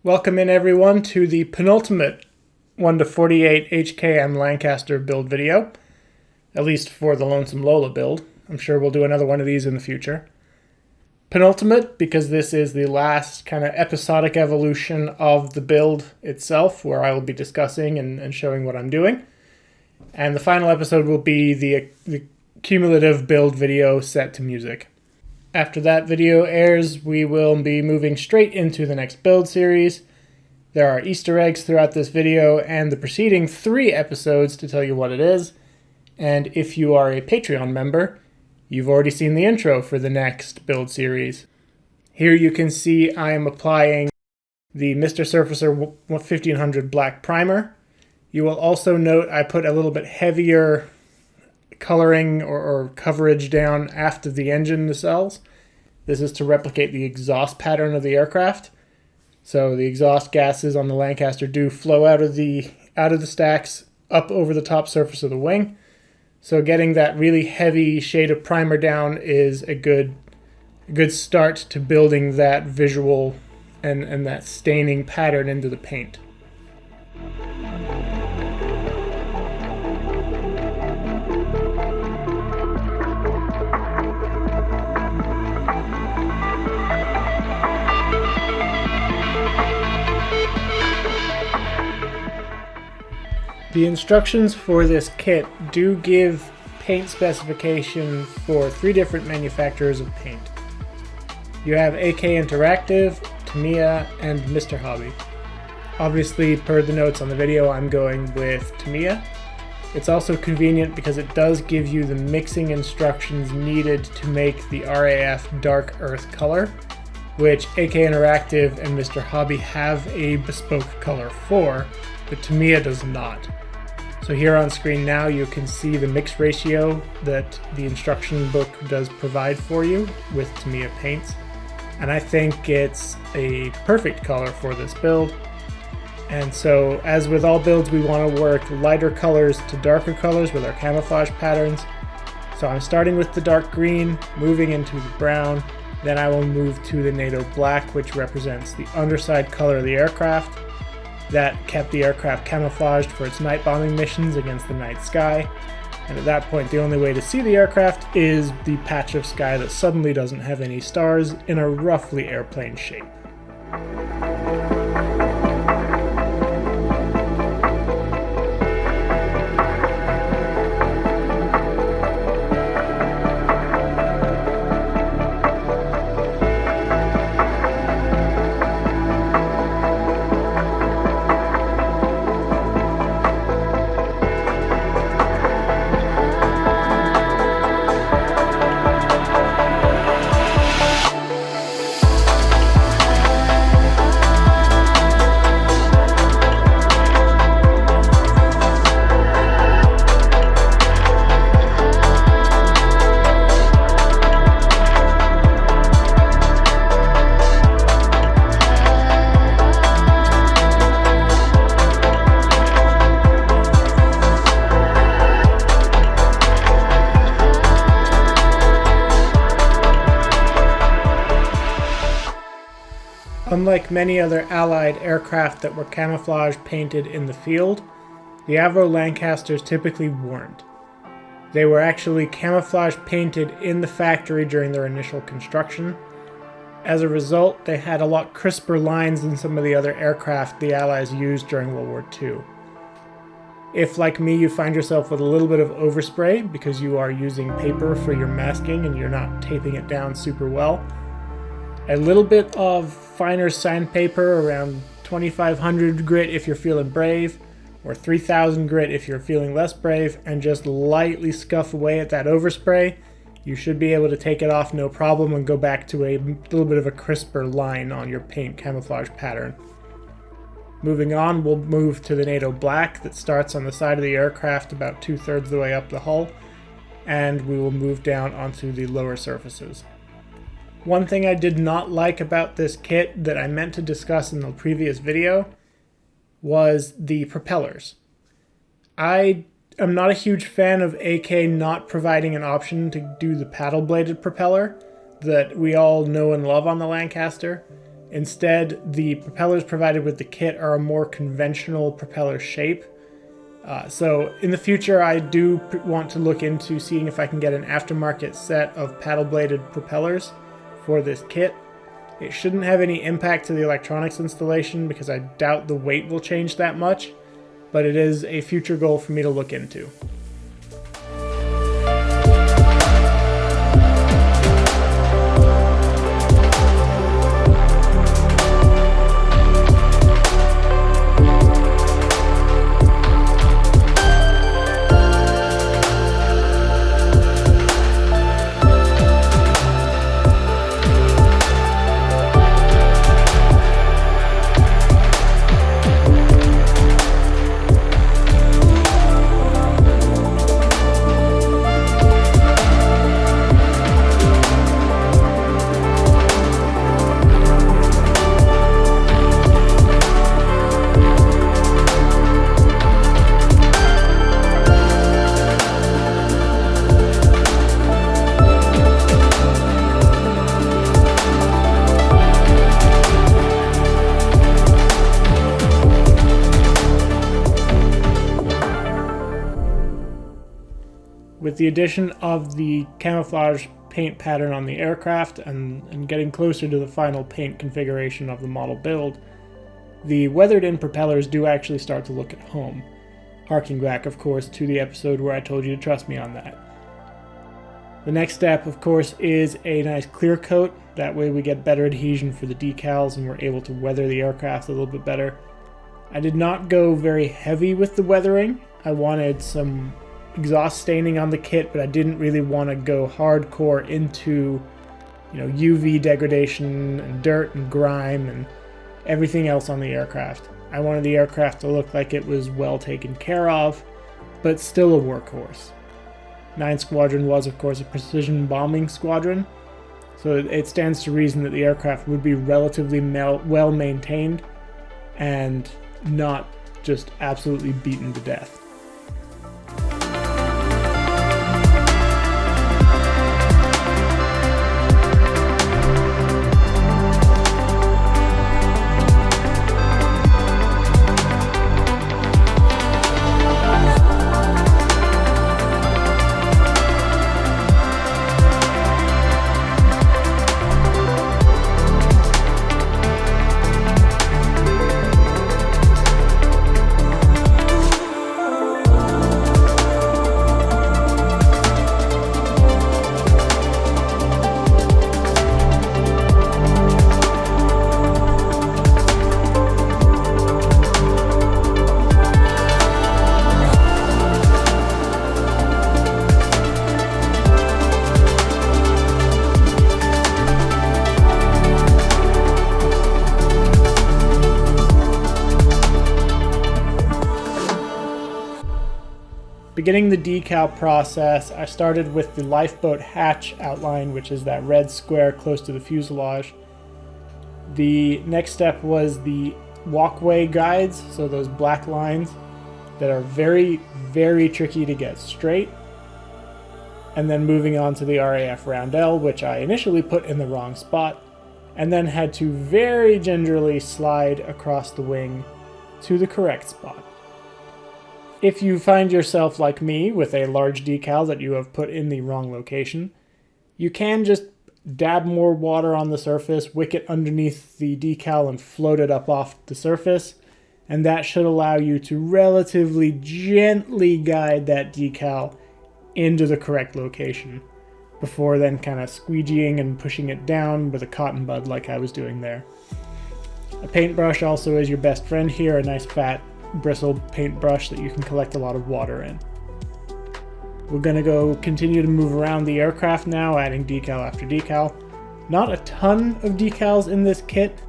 Welcome in everyone to the penultimate 1:48 HKM Lancaster build video, at least for the Lonesome Lola build. I'm sure we'll do another one of these in the future. Penultimate because this is the last kind of episodic evolution of the build itself, where I will be discussing and showing what I'm doing. And the final episode will be the cumulative build video set to music. After that video airs, we will be moving straight into the next build series. There are Easter eggs throughout this video and the preceding 3 episodes to tell you what it is. And if you are a Patreon member, you've already seen the intro for the next build series. Here you can see I am applying the Mr. Surfacer 1500 black primer. You will also note I put a little bit heavier coloring or coverage down after the engine nacelles. This is to replicate the exhaust pattern of the aircraft. So the exhaust gases on the Lancaster do flow out of the stacks up over the top surface of the wing. So getting that really heavy shade of primer down is a good start to building that visual and that staining pattern into the paint. The instructions for this kit do give paint specification for 3 different manufacturers of paint. You have AK Interactive, Tamiya, and Mr. Hobby. Obviously, per the notes on the video, I'm going with Tamiya. It's also convenient because it does give you the mixing instructions needed to make the RAF dark earth color, which AK Interactive and Mr. Hobby have a bespoke color for, but Tamiya does not. So here on screen now you can see the mix ratio that the instruction book does provide for you with Tamiya paints. And I think it's a perfect color for this build. And so as with all builds, we want to work lighter colors to darker colors with our camouflage patterns. So I'm starting with the dark green, moving into the brown, then I will move to the NATO black, which represents the underside color of the aircraft. That kept the aircraft camouflaged for its night bombing missions against the night sky. And at that point, the only way to see the aircraft is the patch of sky that suddenly doesn't have any stars in a roughly airplane shape. Unlike many other Allied aircraft that were camouflage painted in the field, the Avro Lancasters typically weren't. They were actually camouflage painted in the factory during their initial construction. As a result, they had a lot crisper lines than some of the other aircraft the Allies used during World War II. If, like me, you find yourself with a little bit of overspray because you are using paper for your masking and you're not taping it down super well, a little bit of finer sandpaper around 2500 grit if you're feeling brave, or 3000 grit if you're feeling less brave, and just lightly scuff away at that overspray, you should be able to take it off no problem and go back to a little bit of a crisper line on your paint camouflage pattern. Moving on, we'll move to the NATO black that starts on the side of the aircraft about 2/3 of the way up the hull, and we will move down onto the lower surfaces. One thing I did not like about this kit that I meant to discuss in the previous video was the propellers. I am not a huge fan of AK not providing an option to do the paddle-bladed propeller that we all know and love on the Lancaster. Instead, the propellers provided with the kit are a more conventional propeller shape. So in the future, I do want to look into seeing if I can get an aftermarket set of paddle-bladed propellers for this kit. It shouldn't have any impact to the electronics installation because I doubt the weight will change that much, but it is a future goal for me to look into. With the addition of the camouflage paint pattern on the aircraft and getting closer to the final paint configuration of the model build, the weathered-in propellers do actually start to look at home, harking back, of course, to the episode where I told you to trust me on that. The next step, of course, is a nice clear coat. That way we get better adhesion for the decals and we're able to weather the aircraft a little bit better. I did not go very heavy with the weathering. I wanted some exhaust staining on the kit, but I didn't really want to go hardcore into, UV degradation and dirt and grime and everything else on the aircraft. I wanted the aircraft to look like it was well taken care of, but still a workhorse. 9th Squadron was, of course, a precision bombing squadron, so it stands to reason that the aircraft would be relatively well maintained and not just absolutely beaten to death. Beginning the decal process, I started with the lifeboat hatch outline, which is that red square close to the fuselage. The next step was the walkway guides, so those black lines that are very, very tricky to get straight. And then moving on to the RAF roundel, which I initially put in the wrong spot, and then had to very gingerly slide across the wing to the correct spot. If you find yourself like me with a large decal that you have put in the wrong location, you can just dab more water on the surface, wick it underneath the decal and float it up off the surface, and that should allow you to relatively gently guide that decal into the correct location before then kind of squeegeeing and pushing it down with a cotton bud like I was doing there. A paintbrush also is your best friend here, a nice fat bristle paintbrush that you can collect a lot of water in. We're going to go continue to move around the aircraft now, adding decal after decal. Not a ton of decals in this kit,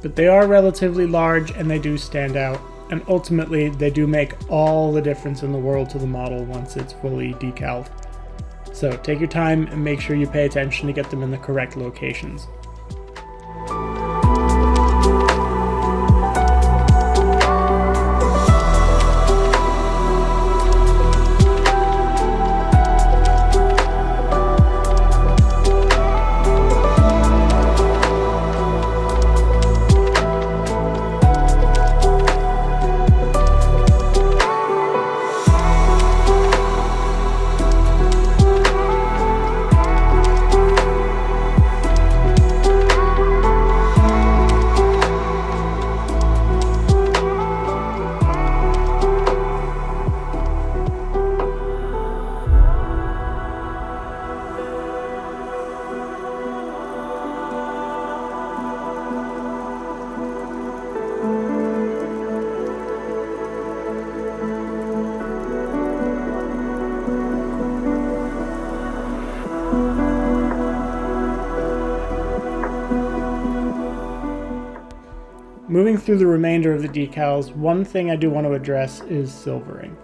but they are relatively large and they do stand out, and ultimately they do make all the difference in the world to the model once it's fully decaled. So take your time and make sure you pay attention to get them in the correct locations. Moving through the remainder of the decals, one thing I do want to address is silvering.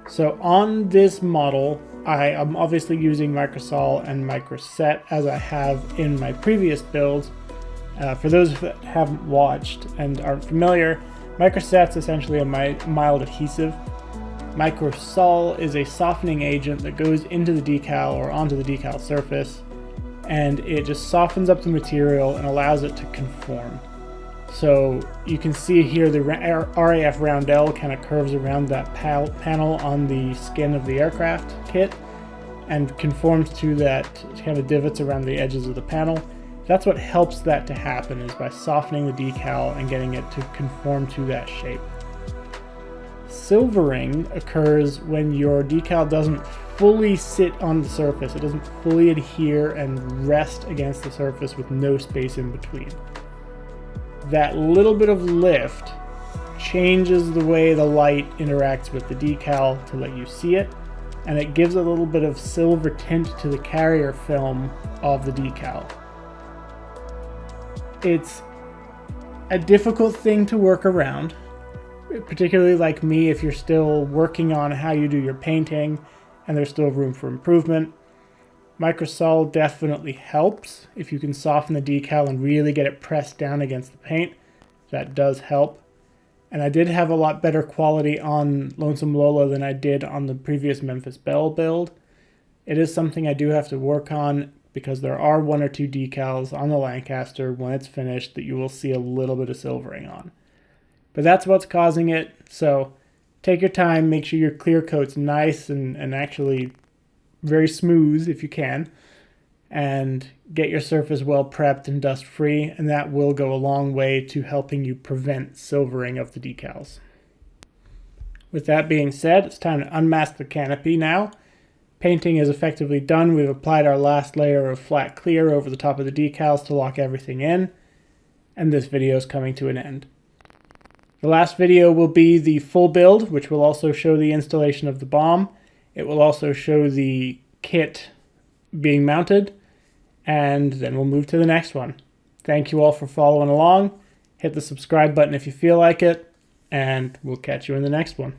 So on this model, I am obviously using microsol and microset as I have in my previous builds. For those that haven't watched and aren't familiar, microset's essentially a mild adhesive. Microsol is a softening agent that goes into the decal or onto the decal surface, and it just softens up the material and allows it to conform. So you can see here the RAF roundel kind of curves around that panel on the skin of the aircraft kit and conforms to that kind of divots around the edges of the panel. That's what helps that to happen, is by softening the decal and getting it to conform to that shape. Silvering occurs when your decal doesn't fully sit on the surface. It doesn't fully adhere and rest against the surface with no space in between. That little bit of lift changes the way the light interacts with the decal to let you see it, and it gives a little bit of silver tint to the carrier film of the decal. It's a difficult thing to work around, particularly like me if you're still working on how you do your painting and there's still room for improvement. Microsol definitely helps. If you can soften the decal and really get it pressed down against the paint, that does help. And I did have a lot better quality on Lonesome Lola than I did on the previous Memphis Belle build. It is something I do have to work on, because there are one or two decals on the Lancaster when it's finished that you will see a little bit of silvering on. But that's what's causing it, so take your time, make sure your clear coat's nice and actually very smooth if you can, and get your surface well prepped and dust free, and that will go a long way to helping you prevent silvering of the decals. With that being said, it's time to unmask the canopy now. Painting is effectively done. We've applied our last layer of flat clear over the top of the decals to lock everything in, and this video is coming to an end. The last video will be the full build, which will also show the installation of the bomb. It will also show the kit being mounted, and then we'll move to the next one. Thank you all for following along. Hit the subscribe button if you feel like it, and we'll catch you in the next one.